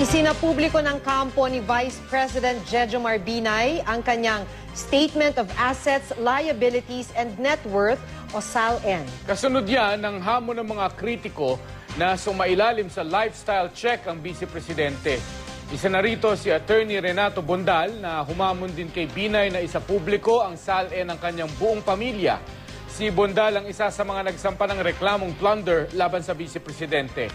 Isinapubliko ng kampo ni Vice President Jejomar Binay ang kanyang Statement of Assets, Liabilities and Net Worth o SALN. Kasunod yan ng hamon ng mga kritiko na sumailalim sa lifestyle check ang Vice Presidente. Isa na rito si Attorney Renato Bondal na humamon din kay Binay na isapubliko ang SALN ng kanyang buong pamilya. Si Bondal ang isa sa mga nagsampa ng reklamong plunder laban sa Vice Presidente.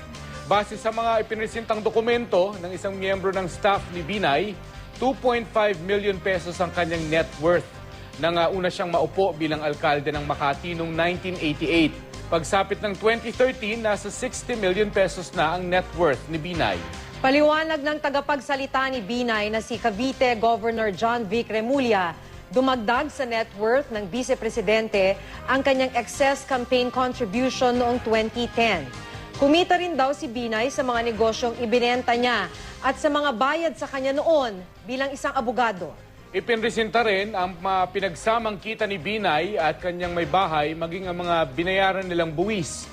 Base sa mga ipinresentang dokumento ng isang miyembro ng staff ni Binay, 2.5 million pesos ang kanyang net worth nang una siyang maupo bilang alkalde ng Makati noong 1988. Pagsapit ng 2013, nasa 60 million pesos na ang net worth ni Binay. Paliwanag ng tagapagsalita ni Binay na si Cavite Governor John Vic Remulla, dumagdag sa net worth ng Vice Presidente ang kanyang excess campaign contribution noong 2010. Kumita rin daw si Binay sa mga negosyong ibinenta niya at sa mga bayad sa kanya noon bilang isang abogado. Ipinresenta rin ang pinagsamang kita ni Binay at kanyang may bahay maging ang mga binayaran nilang buwis.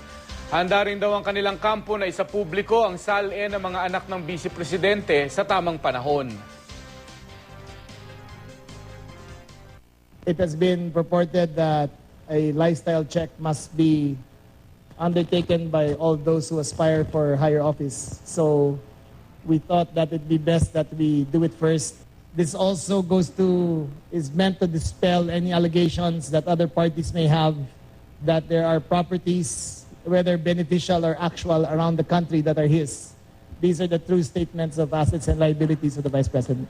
Handa rin daw ang kanilang kampo na isapubliko ang SALN ng mga anak ng Vice Presidente sa tamang panahon. It has been reported that a lifestyle check must be undertaken by all those who aspire for higher office. So we thought that it'd be best that we do it first. This also is meant to dispel any allegations that other parties may have that there are properties, whether beneficial or actual, around the country that are his. These are the true statements of assets and liabilities of the Vice President.